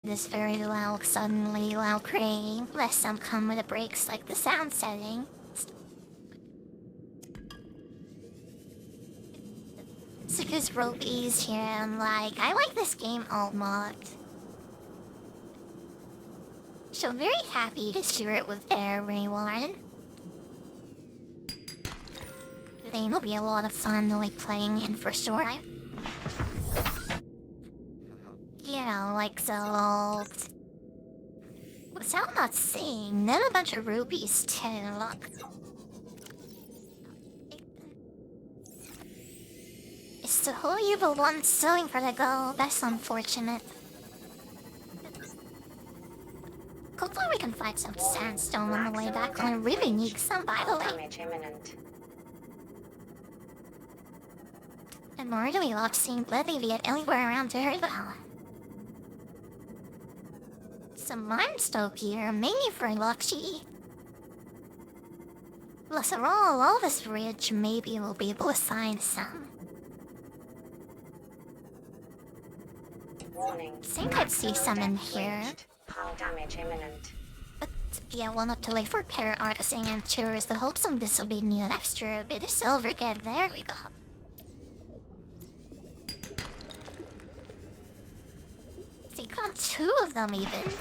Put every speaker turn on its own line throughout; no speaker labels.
This very loud, suddenly loud crane, lest some come with the breaks like the sound setting. So just ropies here, I'm like, I like this game all mocked. So very happy to share it with everyone. I think it'll be a lot of fun like playing in for sure. You know, like so. What's I'm not seeing? Then a bunch of rupees too. Look. It's the whole evil one suing for the gold. That's unfortunate. Hopefully we can find some sandstone on the way back. I really need some, by the way. And more do we love seeing Bloodleviate anywhere around here though. Some limestone here, mainly for luxury. Plus all this ridge, maybe we'll be able to find some.
Warning.
Think I'd see some in here.
Hull damage imminent.
But yeah, well, not to late for pair artisan and tourists. The hopes of this will be new extra bit of silver get. There we go. See, got two of them even.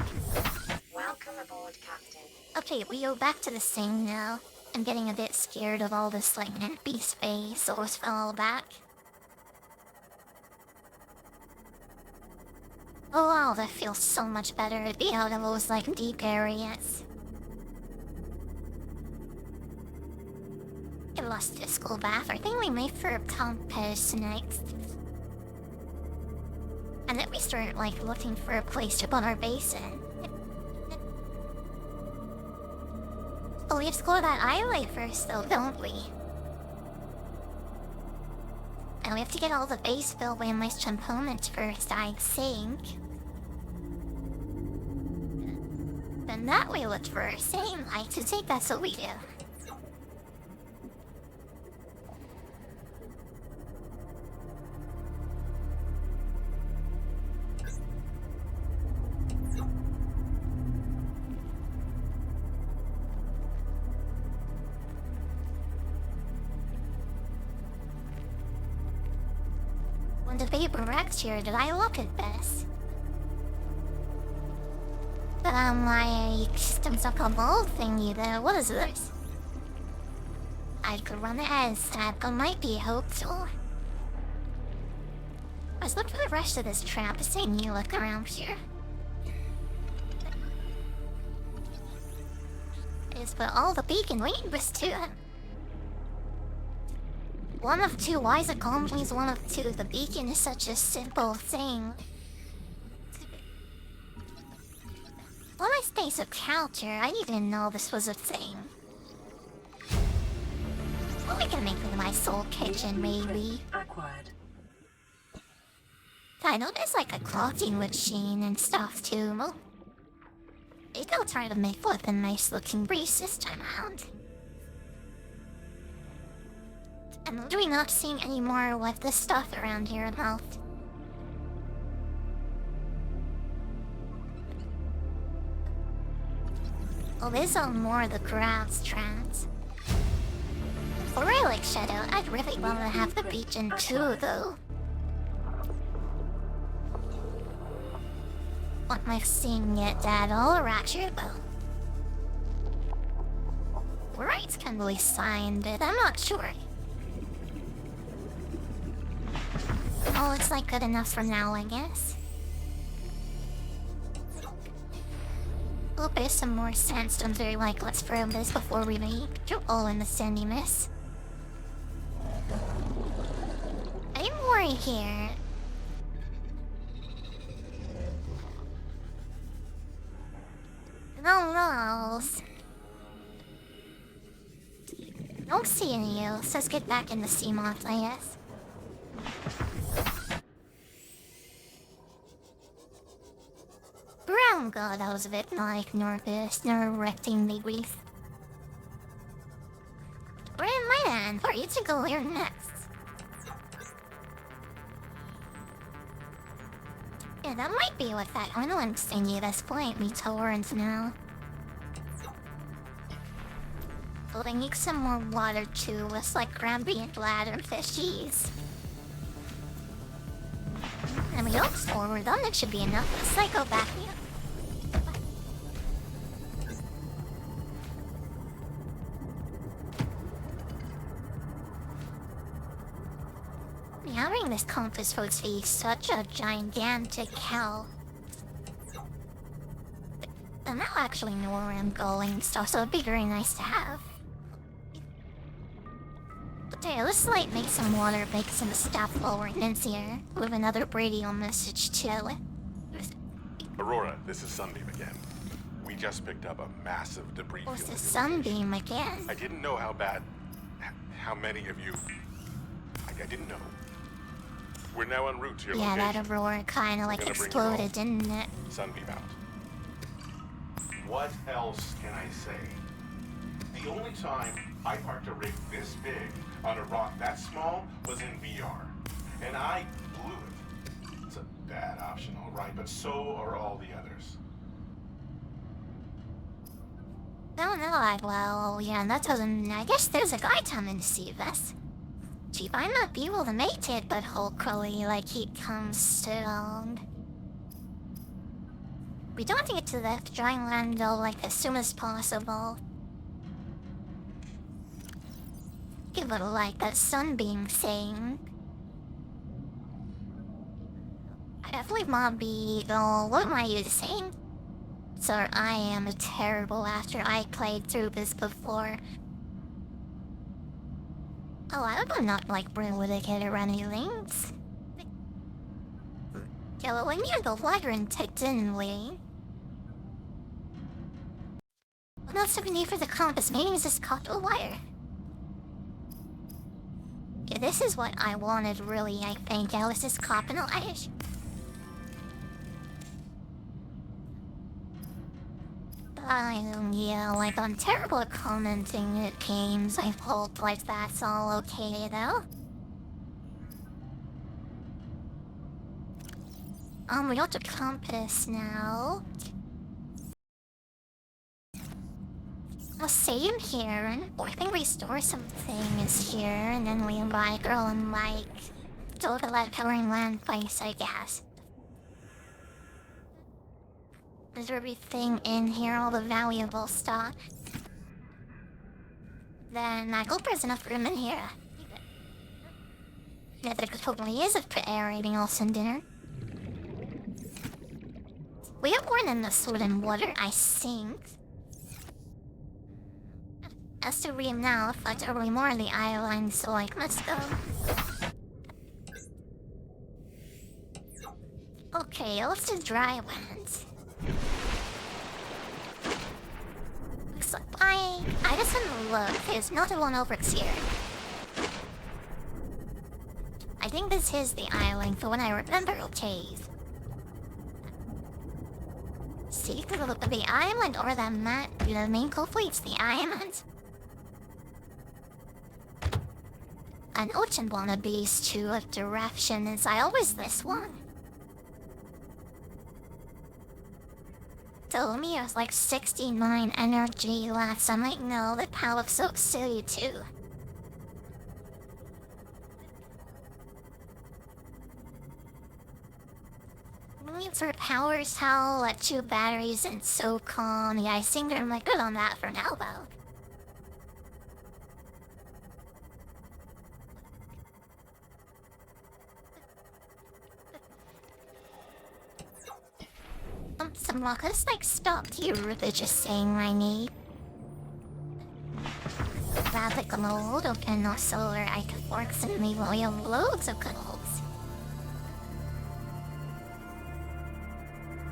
Welcome aboard, Captain.
Okay, we go back to the scene now. I'm getting a bit scared of all this like empty space, so let's fall back. Oh wow, that feels so much better to be out of those like deep areas. I lost the school bath. I think we made for a compass next. And then we start like looking for a place to put our base in. Oh, we have to go to that island first though, don't we? And we have to get all the base filled with nice components first, I think. Then that we look for same like to take that's what we do. When the paper wrecked here, did I look at this? But I'm like, some sort of old thingy there. What is this? I could run the as tab, but might be hopeful. Let's look for the rest of this trap, seeing you look around here. Is put all the beacon wings to it. One of two, why is it called please one of two? The beacon is such a simple thing. Well, my space of counter, I didn't even know this was a thing. Well, we can make it my soul kitchen, maybe.
Acquired.
I know there's like a clothing machine and stuff too. Well, maybe I'll try to make with a nice looking breeze this time around. I'm literally not seeing any more with the stuff around here about. Oh, there's on more of the grass tracks. For Relic Shadow, I'd really want to have the beach in too, though. What am I seeing yet, Dad? All raptured, though. Rights can be signed, but I'm not sure. Oh, it's like good enough for now, I guess. We'll put some more sandstone very like let's throw this before we leave. You're all in the sandy mess. Any more here? No, no. Don't see any else. Let's get back in the sea moth, I guess. Brown god, that was a bit like nerve-wracking degrees. Where am I then? Where are you to go here next? Yeah, that might be what that unwin thingy that's playing me towards now. But I need some more water too, with like Gramby and bladder fishies. And we look forward, then it should be enough. Let's go back here. Having this compass would be such a gigantic hell. I now actually know where I'm going, so it'd be very nice to have. But hey, let's like make some water, make some stuff while we're in here. With another radio message too.
Aurora, this is Sunbeam again. We just picked up a massive debris field.
What's the Sunbeam again?
I didn't know how bad, how many of you. I didn't know. We're now en route to your
yeah,
location.
that Aurora kinda like exploded, didn't it?
Sunbeam out. What else can I say? The only time I parked a rig this big on a rock that small was in VR. And I blew it. It's a bad option, all right, but so are all the others.
No, well, yeah, that doesn't... I guess there's a guy coming to see this. She might not be able to make it, but hopefully, like, he comes along. We don't get to the dry land, though, like, as soon as possible. Give it, like, that sunbeam thing. I definitely might be, though, what am I using? So I am a terrible after I played through this before. Oh, I would not like Brewlicket or anything. Yeah, well, we near the labyrinth, didn't we? What else do we need for the compass? Maybe it's just copper wire. Yeah, this is what I wanted, really, I think. Yeah, was just copper wire. Yeah, like, I'm terrible at commenting at games. I hope, like, that's all okay, though. We got the compass now. I'll save here, and I think restore something is here, and then we invite girl and like, go to that covering land place, I guess. Is everything in here, all the valuable stuff? Then I hope there's enough room in here. Yeah, there totally is a aerating also in dinner. We have one in the food and water, I think. As to read now, if that's early more on the island, so like, let's go. Okay, let's do dry ones. Looks like I just want to look. There's not one over here. I think this is the island for when I remember, okay. See, could look at the island or the map. You know what I mean? Hopefully it's the island. An ocean wannabes to a direction is I always this one. Told me it was like 69 energy last. I might know the power of so silly too. For powers, how like 2 batteries and so calm. Yeah, I think I'm like good on that for now though. Some rock. Let's like stop here. They're just saying I need. Rapid gold, okay, no solar. I can work some me we have loads of golds.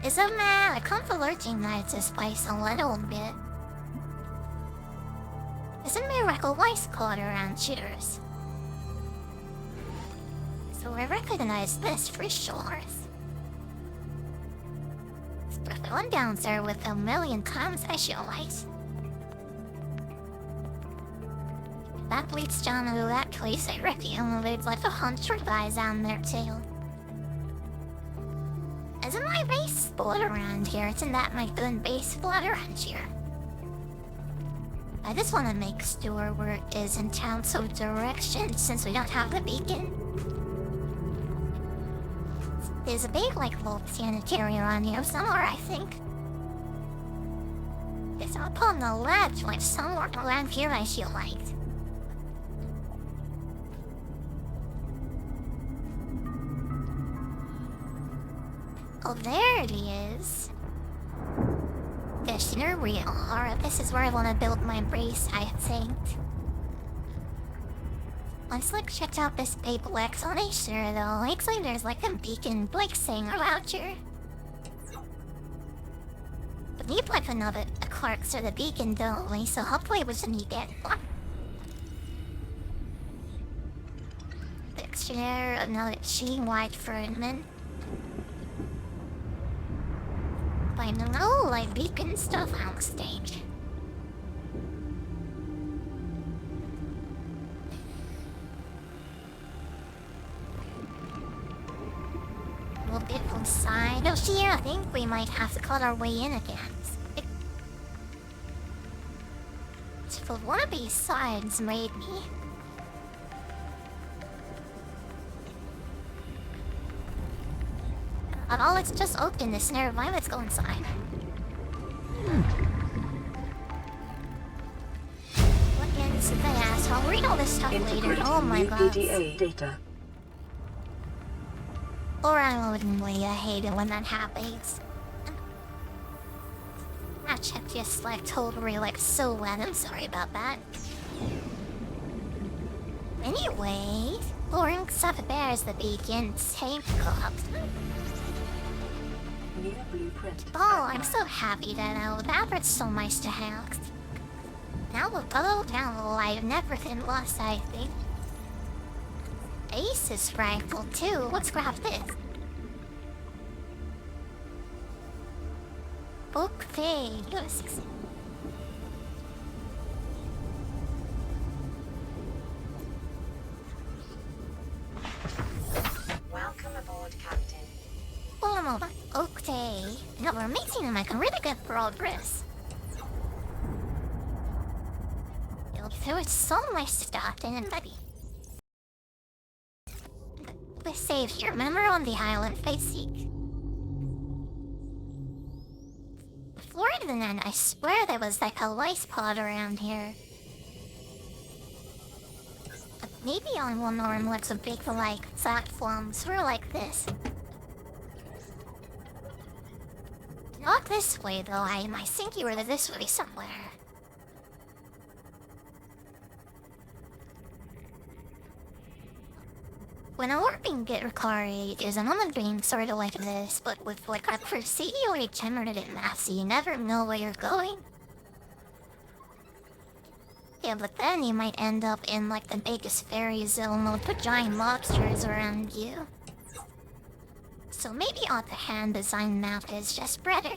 Is it man? I come for lurching nights to spice a little bit. Isn't Miracle Vice caught around shooters? So I recognize this for sure. The one down there with a million times visualize. That leads down to that place I reckon there's like 100 guys down there too. Isn't my base spot around here? Isn't that my good base spot around here? I just want to make sure where it is in terms of direction since we don't have the beacon. There's a big, like, little sanitarium around here somewhere, I think. It's up on the ledge, like somewhere around here, I feel like. Oh, there it is. Yes, here we are. This is where I want to build my base, I think. Let's like check out this big X on a sure though. Looks like there's like a beacon like saying around here. But need like another Clarks or the beacon don't we? So hopefully we shouldn't get one. Dictionary, another she white Ferdman. I don't know, like beacon stuff on stage. A little bit from side. Oh, here, I think we might have to cut our way in again. If one of these sides made me. Oh, let's just open this never mind, let's go inside. Look into the ass, I'll read all this stuff later. Oh my god.
Data.
Or I wouldn't really hate it when that happens. That check just like totally like so wet, I'm sorry about that. Anyway, boring stuff bears the beacon, tape cops. Oh, I'm so happy that that's so nice to have. Now we'll go down the light and everything lost, I think. Ace is rifle too. Let's grab this. Okay, yes.
Welcome aboard, Captain.
Hold on a moment. Okay. No, we're making like really good progress. There was so much stuff in it, buddy. We saved here. Remember on the island facing? Before then, I swear there was like a lice pod around here. Maybe on one of them looks a big like platforms or like this. Not this way though, I think you were this way somewhere. When a warping get required is another dream sort of like this, but with like a procedurally generated map so you never know where you're going. Yeah, but then you might end up in like the biggest fairy zone with the giant monsters around you. So maybe on the hand design map is just better.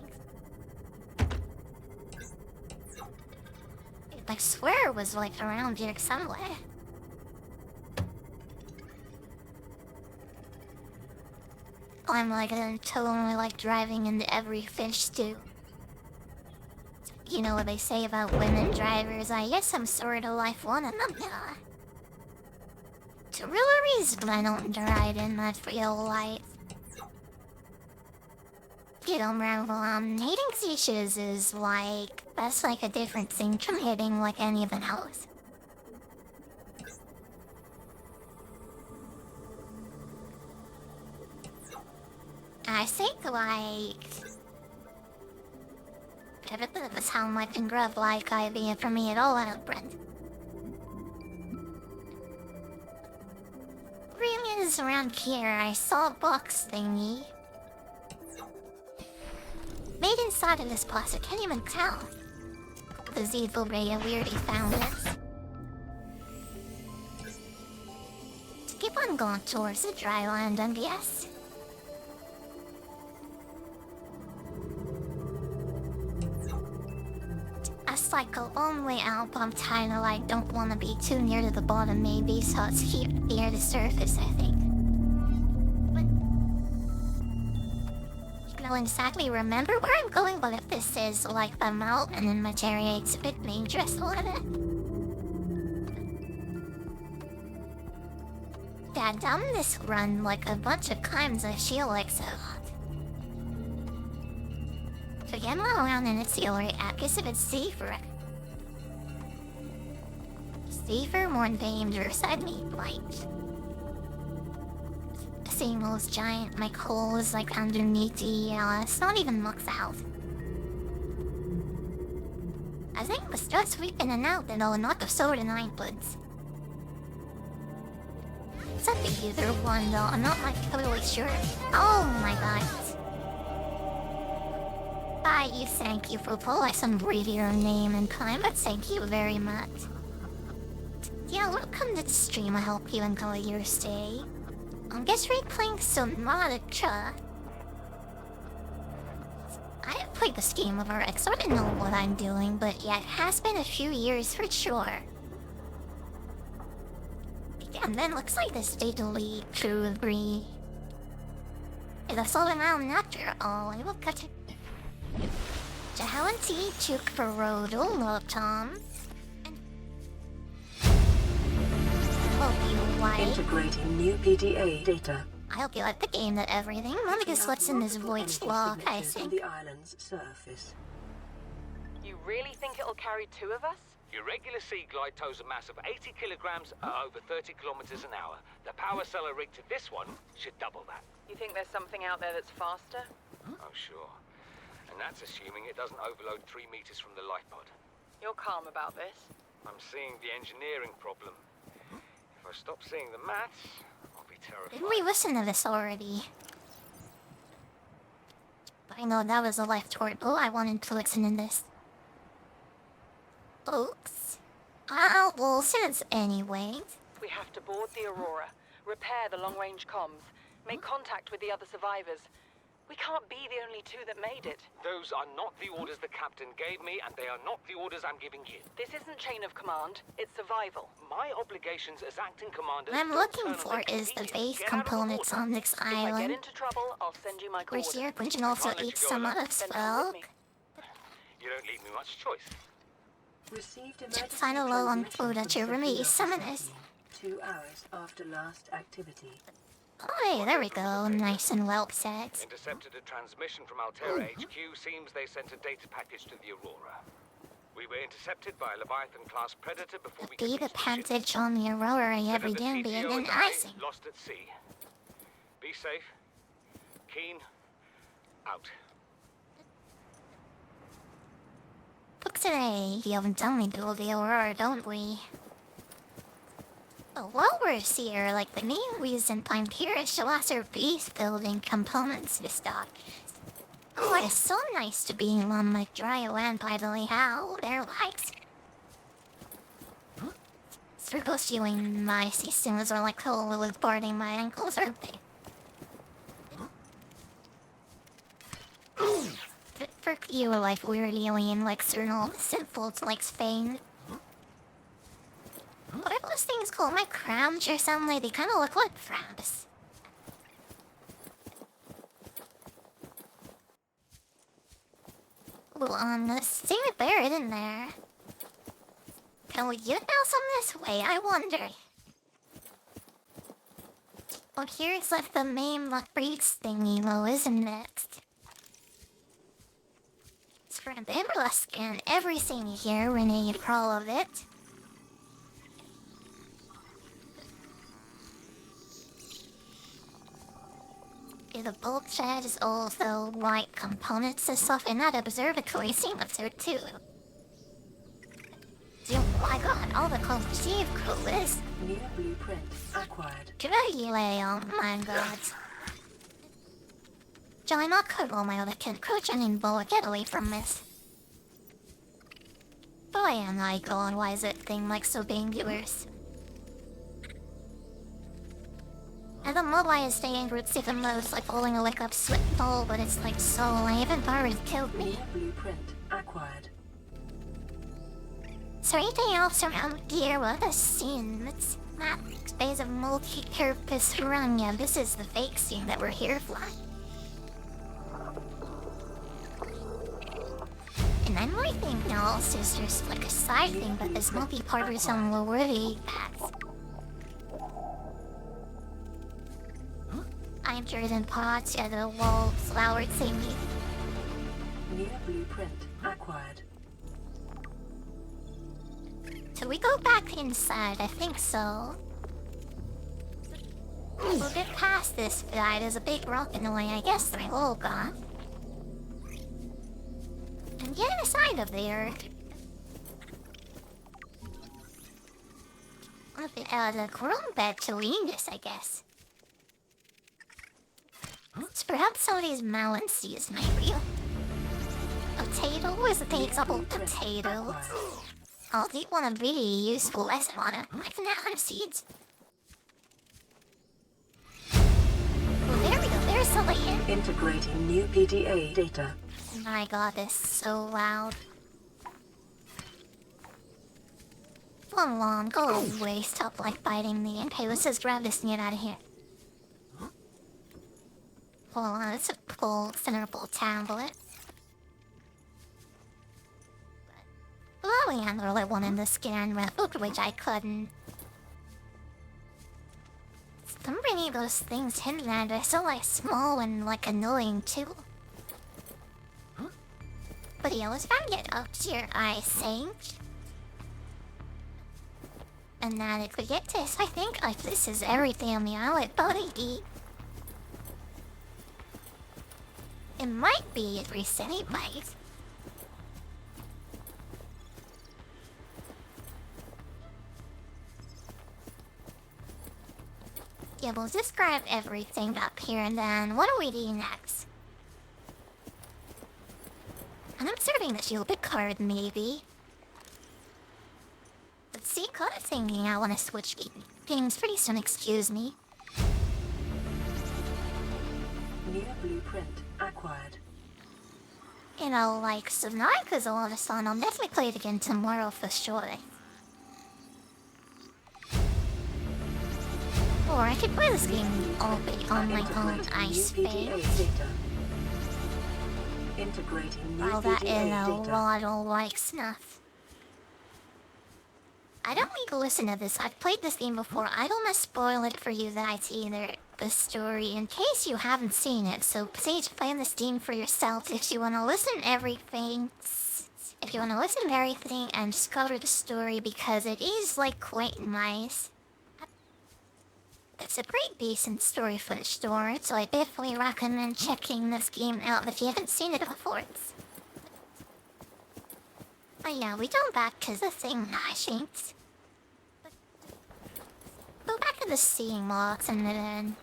I swear it was like around here somewhere. I'm like totally like driving into every fish stew. You know what they say about women drivers? I guess I'm sort of like one of them. The real reason I don't ride in that real life. You know, hating fishes is like, that's like a different thing from hating like any of the else. I think like everything that sound like and grub like idea for me at all, I don't Brent. Ring is around here, I saw a box thingy. Made inside of this box, I can't even tell. The Zeeble Ray weirdly found it. To keep on going towards the dry land, MBS. That's like a long way out, but I'm kinda like don't wanna be too near to the bottom maybe, so it's here near the surface, I think. But don't exactly remember where I'm going, but if this is like a mountain in my area, it's a bit dangerous a little bit. Yeah, I've done this run like a bunch of times, I feel like so. So get around and it's the alright app, guess if it's safer. Safer, more dangerous, I'd make light. Same those giant my holes like underneath the it's not even looks out. I think it was just sweeping in and out though, not the soda inputs. It's not the either one though, I'm not like totally sure. Oh my god. Thank you for pulling some read your name and time, but thank you very much. Yeah, welcome to the stream, I hope you enjoy your stay. I guess we're playing Subnautica. I have played this game before, I sort of know what I'm doing, but yeah, it has been a few years for sure. And then looks like this fatally true agree. It's all around after all, I will cut it. Jahalanti took for Rodel, love Tom. Hope you like.
Integrating new PDA data.
I hope you like the game and everything. Let me guess what's in this voice log, I think.
The island's surface.
You really think it'll carry two of us?
Your regular sea glide tows a mass of 80 kilograms at over 30 kilometers an hour. The power cellar rig to this one should double that.
You think there's something out there that's faster?
Oh, sure. And that's assuming it doesn't overload 3 meters from the life pod.
You're calm about this?
I'm seeing the engineering problem. If I stop seeing the maths, I'll be terrified.
Didn't we listen to this already? But I know that was a life toward. Oh, I wanted to listen to this. Oops. Well, since anyway.
We have to board the Aurora, repair the long-range comms, make contact with the other survivors. We can't be the only two that made it.
Those are not the orders the captain gave me, and they are not the orders I'm giving you.
This isn't chain of command, it's survival.
My obligations as acting commander...
What I'm looking for is the base components on this
If I get
island.
into trouble, I'll send you my
Where's
coordinates.
your original also eat some of us,
Then come
well?
with me.
You don't leave me much choice.
Received emergency
Find a low on
transmission
food at your
from
room,
Sophia
summon us.
2 hours after last activity.
Oh, there we go. Nice and well said.
Intercepted a transmission from Altera HQ. Seems they sent a data package to the Aurora. We were intercepted by a Leviathan-class predator before we could
Data
reach the ship.
passage on the Aurora every
Delivered
day being
PTO
an
and I
icing.
lost at sea. Be safe. Keen. Out.
Look today, you haven't done me to the Aurora, don't we? But while we're here, like the main reason I'm here is to show our base building components to stock. Oh, it's so nice to be on my dry land by the way, how they're lights. Circle viewing my systems are like cold with boarding my ankles, aren't they? For you, like weird alien, like Cernal, simple, like Spain. What are those things called? My crabs or something? They kind of look like crabs. Well, let's see it buried in there. Can we get else on this way? I wonder. Well, here's like the main like breeds thingy, though, isn't it? It's for a scan everything here, Renee, for all of it. The bulk shed is also like components and stuff in that observatory seems so too. Oh my god, all the conceive crew is
New blueprint acquired.
Dragulay, oh my god. Johnny, not cuddle my other kid, Coach and Boa, get away from this. Boy am I going, why is that thing like so dangerous? I don't know why it's staying roots even though it's like pulling a lick up sweat bowl, but it's like so I even thought it killed me.
New blueprint acquired.
Is there anything else around here? What a scene. It's not space of multi-purpose run. Yeah, this is the fake scene that we're here for. memory thing else is just like a side thing, but this multi-part is on already packed. I'm Jordan Potts at the wall flower thingy.
New blueprint acquired.
So we go back inside, I think so. We'll get past this guy, there's a big rock in the way, I guess they're all gone. And get inside of there. The grown bed to lean this, I guess. It's perhaps some of these melon seeds might be. Potato is a double potato. I'll eat one of really useful lesson on it. Like melon seeds. Oh, there we go, there's the layer.
Integrating new PDA data.
My god, this is so loud. Come on, go away, stop like biting me. Okay, let's just grab this and get out of here. Hold on, it's a full centerable tablet. Well, we had really wanted the scan record, which I couldn't. So many of those things hidden and they're so like small and like annoying too. But yeah, let's try and get up to your eye sage. And now if we get this, I think like this is everything on the island, buddy. It might be a recently bite. Yeah, we'll just grab everything up here and then what do we do next? And I'm serving the shielded card, maybe. Let's see, kind of thinking I want to switch games pretty soon, excuse me.
New blueprint acquired.
You know, like, Subnautica's a lot of fun. I'll definitely play it again tomorrow for sure. Or I could play this game all day on my own ice space.
Integrating new
While that is
PDA
a
data.
lot of like snuff. I don't need to listen to this. I've played this game before. I don't want to spoil it for you that's either the story in case you haven't seen it. So please play this game for yourself if you want to listen to everything. If you want to listen to everything and discover the story because it is like quite nice. It's a pretty decent story for the story, so I definitely recommend checking this game out if you haven't seen it before. Oh yeah, we don't back to the thing, I think. Go back to the sea moths and then...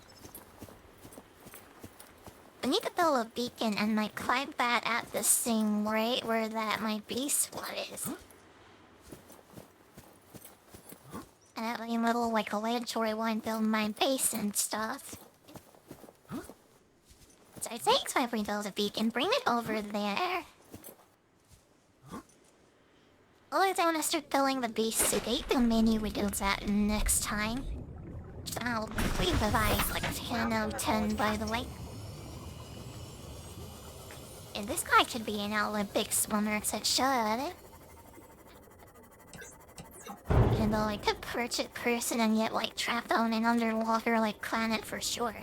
We need to build a beacon and like climb that at the thing right where that my beast spot is. And that little like a laboratory one build my base and stuff. So I think if we build a beacon, bring it over there. Otherwise I want to start building the beast today, then maybe we do that next time. So I'll leave the vibes like 10 out of 10 by the way. And this guy could be an Olympic swimmer, so it should. Even though I could perch it person and get like trapped on an underwater like planet for sure.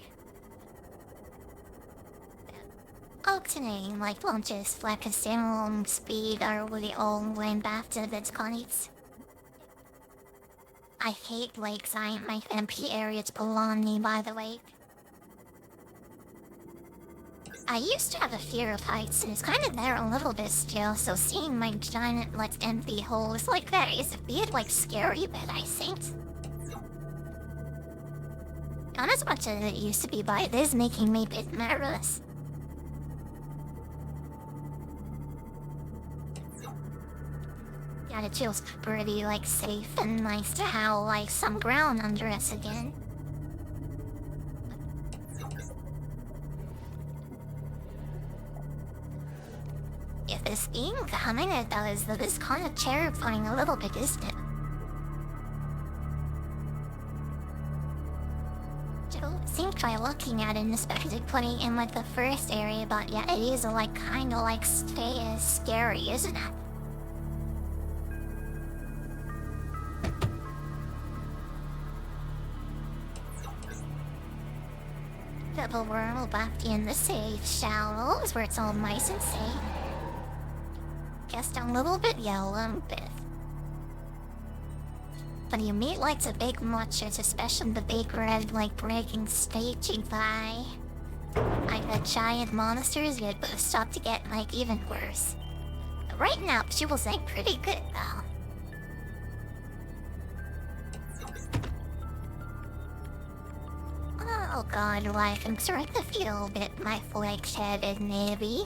Opening like launches like a standalone speed are really all named after its conies. I hate lakes, my MP areas belong me by the way. I used to have a fear of heights and it's kind of there a little bit still, so seeing my giant like empty hole is like that is a bit like scary, but I think. Not as much as it used to be, but it is making me a bit nervous. Yeah, it feels pretty like safe and nice to have like some ground under us again. If this game coming it does, that is kind of terrifying a little bit, isn't it? I think by looking at it, especially putting in like the first area, but yeah, it is like kinda like scary, isn't it? Double world back in the safe shallows where it's all nice and safe. Just a little bit yellow and bit. But you meet like the big monsters, especially the big red like breaking stagey guy. Like the giant monsters get boosted up to get like even worse. But right now, she will say pretty good though. Oh god, life, I'm starting to feel a bit my flake-headed, maybe.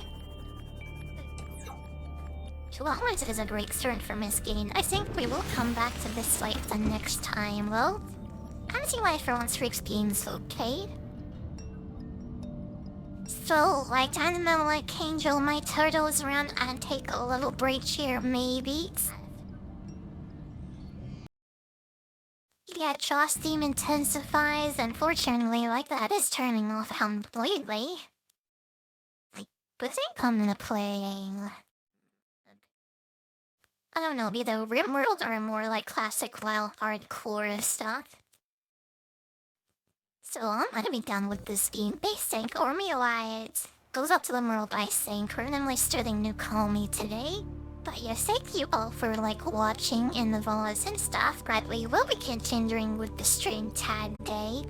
2 hours is a great start for Miss Gain. I think we will come back to this site the next time, though. Fancy life for once freaks games, okay? So, like Animal like Angel, my turtles around and take a little break here, maybe? Yeah, Joss theme intensifies, unfortunately, like that is turning off completely. But they come into playing. I don't know, either RimWorld or more like classic wild hardcore stuff. So I'm gonna be done with this game basic or me lights. Goes up to the world by saying currently starting new call me today. But yeah, thank you all for like watching in the vlogs and stuff. Right, we will be continuing with the stream tag day.